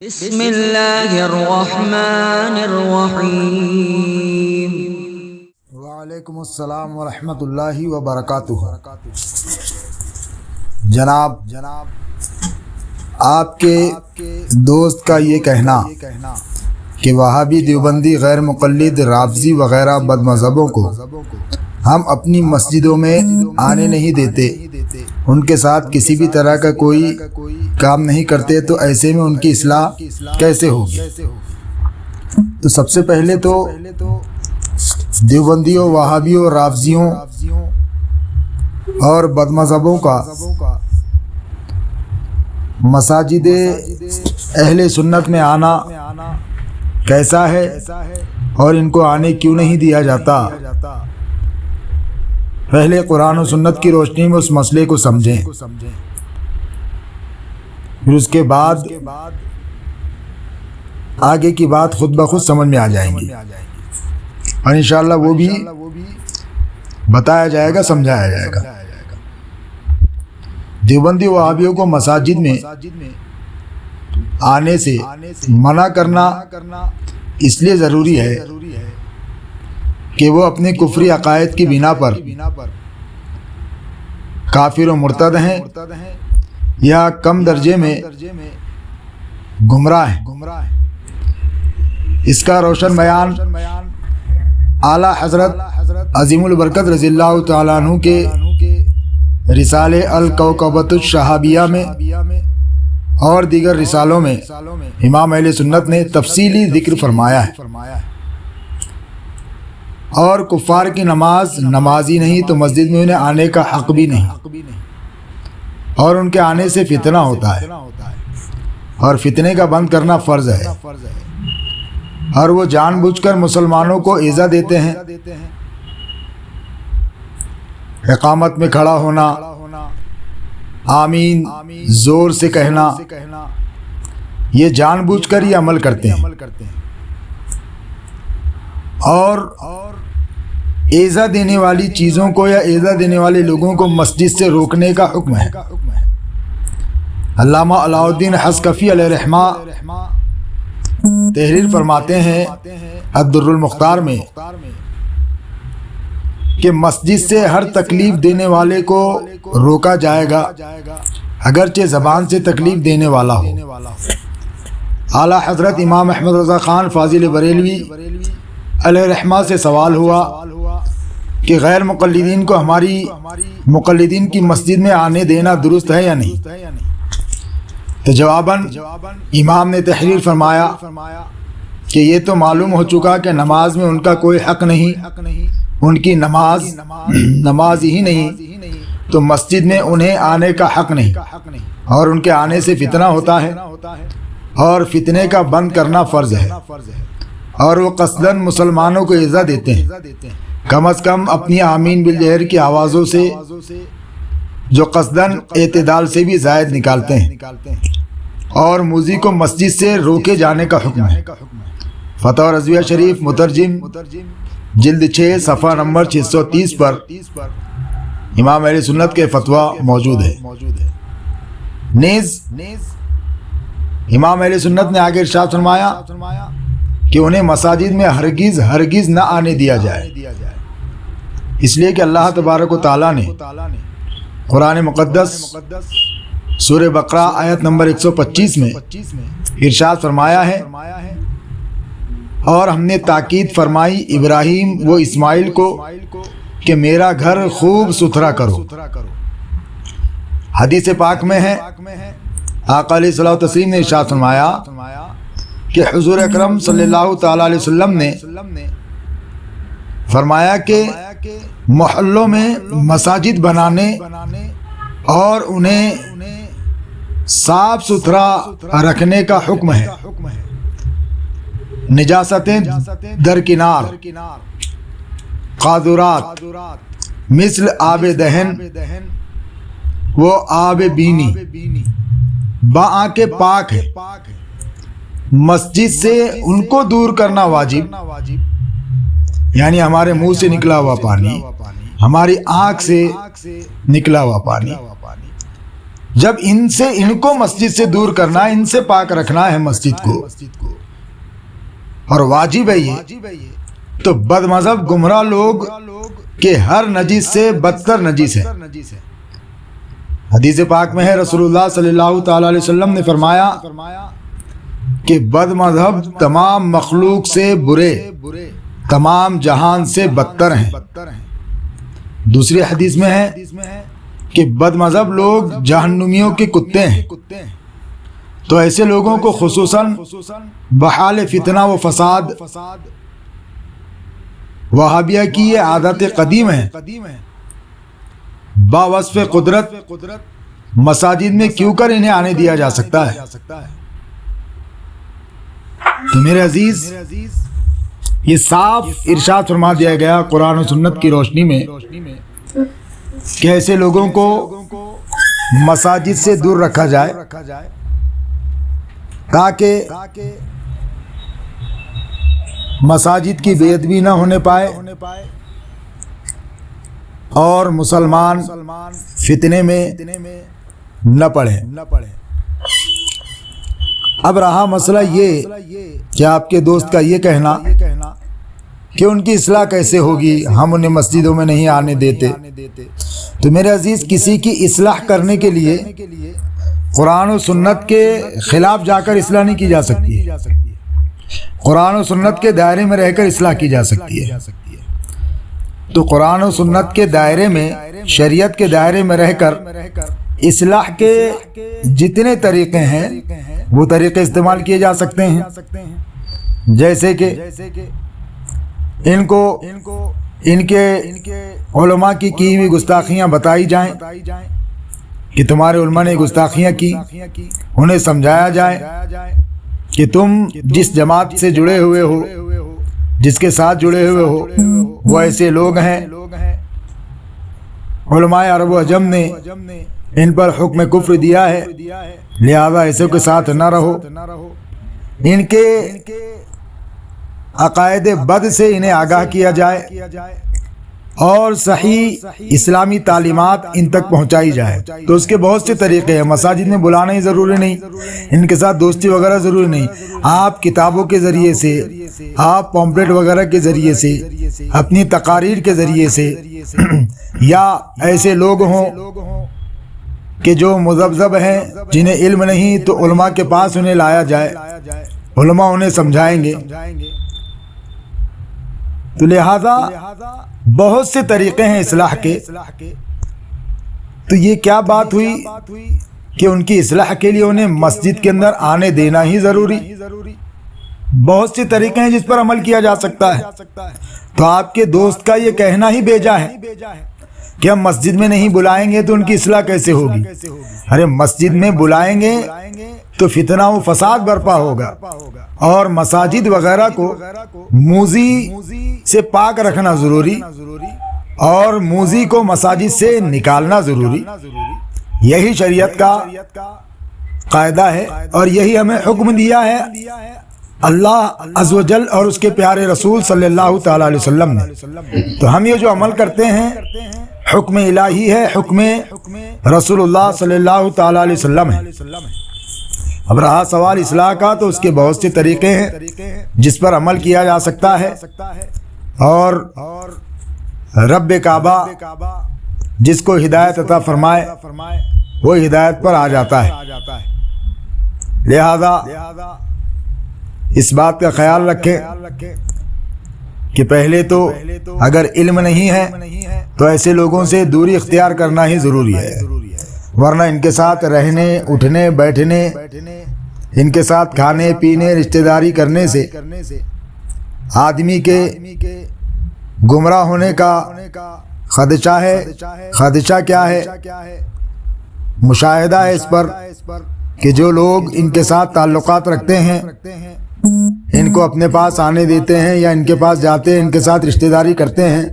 بسم اللہ الرحمن الرحیم۔ وعلیکم السلام ورحمۃ اللہ وبرکاتہ۔ جناب آپ کے دوست کا یہ کہنا کہ وہابی دیوبندی غیر مقلد رافضی وغیرہ بد مذہبوں کو ہم اپنی مسجدوں میں آنے نہیں دیتے، ان کے ساتھ کسی بھی طرح کا کوئی کام نہیں کرتے، تو ایسے میں ان کی اصلاح کیسے ہوگی؟ تو سب سے پہلے تو دیوبندیوں، وہابیوں، رافضیوں اور بد مذہبوں کا مساجد اہل سنت میں آنا کیسا ہے اور ان کو آنے کیوں نہیں دیا جاتا، پہلے قرآن و سنت کی روشنی میں اس مسئلے کو سمجھیں، پھر اس کے بعد آگے کی بات خود بخود سمجھ میں آ جائیں گی اور انشاءاللہ وہ بھی بتایا جائے گا، سمجھایا جائے گا۔ دیوبندی وہابیوں کو مساجد میں آنے سے منع کرنا اس لیے ضروری ہے کہ وہ اپنے کفری عقائد کی بنا پر کافر و مرتد ہیں یا کم درجے میں گمراہ ہیں۔ اس کا روشن بیان اعلیٰ حضرت عظیم البرکت رضی اللہ تعالیٰ عنہ کے رسالے الکوکبۃ الشہابیہ میں اور دیگر رسالوں میں امام اہل سنت نے تفصیلی ذکر فرمایا ہے۔ اور کفار کی نمازی نہیں تو مسجد میں انہیں آنے کا حق بھی نہیں، اور ان کے آنے سے فتنہ ہوتا ہے اور فتنے کا بند کرنا فرض ہے، اور وہ جان بوجھ کر مسلمانوں کو ایذا دیتے ہیں۔ اقامت میں کھڑا ہونا، آمین زور سے کہنا، یہ جان بوجھ کر یہ عمل کرتے ہیں، اور ایذا دینے والی چیزوں کو یا ایذا دینے والے لوگوں کو مسجد سے روکنے کا حکم ہے۔ علامہ علاء الدین حصکفی علیہ رحمہ تحریر فرماتے ہیں الدر المختار میں کہ مسجد سے ہر تکلیف دینے والے کو روکا جائے گا، اگرچہ زبان سے تکلیف دینے والا ہو۔ اعلیٰ حضرت امام احمد رضا خان فاضل بریلوی علیہ رحمہ سے سوال ہوا کہ غیر مقلدین کو ہماری مقلدین کی مسجد میں آنے دینا درست ہے یا نہیں؟ تو جواباً امام نے تحریر فرمایا کہ یہ تو معلوم ہو چکا کہ نماز میں ان کا کوئی حق نہیں، ان کی نماز ہی نہیں، تو مسجد میں انہیں آنے کا حق نہیں، اور ان کے آنے سے فتنہ ہوتا ہے، اور فتنے کا بند کرنا فرض ہے، اور وہ قصداً مسلمانوں کو ایذا دیتے ہیں، کم از کم اپنی آمین بالجہر کی آوازوں سے، جو قصداً اعتدال سے بھی زائد نکالتے ہیں، اور موذی کو مسجد سے روکے جانے کا حکم ہے۔ فتح رضویہ شریف مترجم جلد 6 صفحہ نمبر 630 پر امام اہل سنت کے فتویٰ موجود ہے۔ نیز امام اہل سنت نے آگے ارشاد فرمایا کہ انہیں مساجد میں ہرگز نہ آنے دیا جائے، اس لیے کہ اللہ تبارک و تعالیٰ نے قرآن مقدس سورہ بقرہ آیت نمبر 125 میں ارشاد فرمایا ہے، اور ہم نے تاکید فرمائی ابراہیم و اسماعیل کو کہ میرا گھر خوب ستھرا کرو۔ حدیث پاک میں ہے آقا علیہ الصلوۃ والتسلیم نے ارشاد فرمایا کہ حضور اکرم صلی اللہ تعالیٰ علیہ وسلم نے فرمایا کہ محلوں میں مساجد بنانے اور انہیں صاف ستھرا رکھنے کا حکم ہے، نجاستیں درکنار، قاذورات مثل آب دہن و آب بینی بآنکھ پاک ہے، مسجد سے ان کو دور کرنا واجب، یعنی ہمارے منہ سے نکلا ہوا پانی، ہماری آنکھ سے نکلا ہوا پانی جب ان کو مسجد سے دور کرنا ہے، ان سے پاک رکھنا ہے مسجد کو، اور واجب ہے یہ، تو بد مذہب گمراہ لوگ کہ ہر نجس سے بدتر نجس ہے۔ حدیث پاک میں ہے، رسول اللہ صلی اللہ تعالی علیہ وسلم نے فرمایا کہ بد مذہب تمام مخلوق سے برے، تمام جہان سے بدتر ہیں۔ دوسری حدیث میں ہے کہ بد مذہب لوگ جہنمیوں کے کتے ہیں۔ تو ایسے لوگوں کو خصوصاً بحال فتنہ و فساد، وہابیہ کی یہ عادت قدیم ہے، باوصف قدرت مساجد میں کیوں کر انہیں آنے دیا جا سکتا ہے؟ تو میرے عزیز، یہ صاف ارشاد فرما دیا گیا قرآن و سنت کی روشنی میں کہ ایسے لوگوں کو مساجد سے دور رکھا جائے تاکہ مساجد کی بے ادبی نہ ہونے پائے اور مسلمان فتنے میں نہ پڑے۔ اب رہا مسئلہ یہ کہ آپ کے دوست کا یہ کہنا کہ ان کی اصلاح کیسے ہوگی، ہم انہیں مسجدوں میں نہیں آنے دیتے۔ تو میرے عزیز، کسی کی اصلاح کرنے کے لیے قرآن و سنت کے خلاف جا کر اصلاح نہیں کی جا سکتی ہے، قرآن و سنت کے دائرے میں رہ کر اصلاح کی جا سکتی ہے۔ تو قرآن و سنت کے دائرے میں، شریعت کے دائرے میں رہ کر اصلاح کے جتنے طریقے ہیں وہ طریقے استعمال کیے جا سکتے ہیں، جیسے کہ ان کو ان کے علماء کی ہوئی گستاخیاں بتائی جائیں کہ تمہارے علماء نے گستاخیاں کی، انہیں سمجھایا جائے کہ تم جس جماعت سے جڑے ہوئے ہو، جس کے ساتھ جڑے ہوئے ہو، وہ ایسے لوگ ہیں، علماء عرب و عجم نے ان پر حکم کفر دیا ہے، لہذا ایسے کے ساتھ نہ رہو۔ ان کے عقائد بد سے انہیں آگاہ کیا جائے اور صحیح اسلامی تعلیمات ان تک پہنچائی جائے۔ تو اس کے بہت سے طریقے ہیں، مساجد میں بلانا ہی ضروری نہیں، ان کے ساتھ دوستی وغیرہ ضروری نہیں، آپ کتابوں کے ذریعے سے، آپ پمفلٹ وغیرہ کے ذریعے سے، اپنی تقاریر کے ذریعے سے، یا ایسے لوگ ہوں کہ جو مذبذب ہیں، جنہیں علم نہیں، تو علماء کے پاس انہیں لایا جائے، علماء انہیں سمجھائیں گے۔ تو لہذا بہت سے طریقے ہیں اصلاح کے۔ تو یہ کیا بات ہوئی کہ ان کی اصلاح کے لیے انہیں مسجد کے اندر آنے دینا ہی ضروری؟ بہت سے طریقے ہیں جس پر عمل کیا جا سکتا ہے۔ تو آپ کے دوست کا یہ کہنا ہی بیجا ہے کہ ہم مسجد میں نہیں بلائیں گے تو ان کی اصلاح کیسے ہوگی؟ ارے مسجد میں بلائیں گے تو فتنہ و فساد برپا ہوگا، اور مساجد وغیرہ کو موذی سے پاک رکھنا ضروری، اور موذی کو مساجد سے نکالنا ضروری۔ یہی شریعت کا قاعدہ ہے، اور یہی ہمیں حکم دیا ہے اللہ عز و جل اور اس کے پیارے رسول صلی اللہ تعالی علیہ وسلم نے۔ تو ہم یہ جو عمل کرتے ہیں حکم الہی ہے، حکم رسول اللہ صلی اللہ تعالی علیہ وسلم ہے۔ اب رہا سوال اصلاح کا، تو اس کے بہت سے طریقے ہیں جس پر عمل کیا جا سکتا ہے، اور رب کعبہ جس کو ہدایت عطا فرمائے وہ ہدایت پر آ جاتا ہے۔ لہذا اس بات کا خیال رکھیں کہ پہلے تو اگر علم نہیں ہے تو ایسے لوگوں سے دوری اختیار کرنا ہی ضروری ہے، ورنہ ان کے ساتھ رہنے، اٹھنے، بیٹھنے، ان کے ساتھ کھانے پینے، رشتہ داری کرنے سے آدمی کے گمراہ ہونے کا خدشہ ہے۔ خدشہ کیا ہے؟ مشاہدہ ہے اس پر کہ جو لوگ ان کے ساتھ تعلقات رکھتے ہیں، ان کو اپنے پاس آنے دیتے ہیں یا ان کے پاس جاتے ہیں، ان کے ساتھ رشتہ داری کرتے ہیں،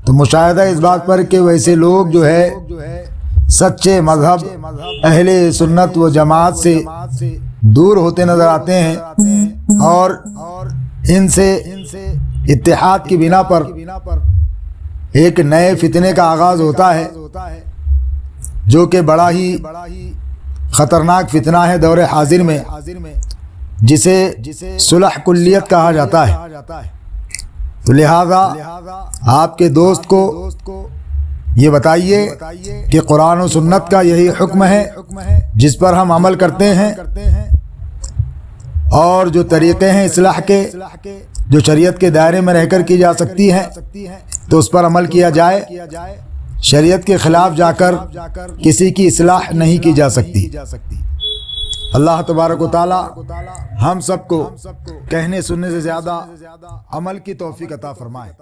تو مشاہدہ اس بات پر کہ ویسے لوگ جو ہے سچے مذہب اہل سنت و جماعت سے دور ہوتے نظر آتے ہیں، اور ان سے اتحاد کی بنا پر ایک نئے فتنے کا آغاز ہوتا ہے۔ جو کہ بڑا ہی خطرناک فتنہ ہے دور حاضر میں، جسے صلح کلیت کہا جاتا ہے۔ تو لہذا آپ کے دوست کو یہ بتائیے کہ قرآن و سنت کا یہی حکم ہے جس پر ہم عمل کرتے ہیں، اور جو طریقے ہیں اصلاح کے جو شریعت کے دائرے میں رہ کر کی جا سکتی ہیں تو اس پر عمل کیا جائے۔ شریعت کے خلاف جا کر کسی کی اصلاح نہیں کی جا سکتی۔ اللہ تبارک و تعالی ہم سب کو کہنے سننے سے زیادہ عمل کی توفیق عطا فرمائے۔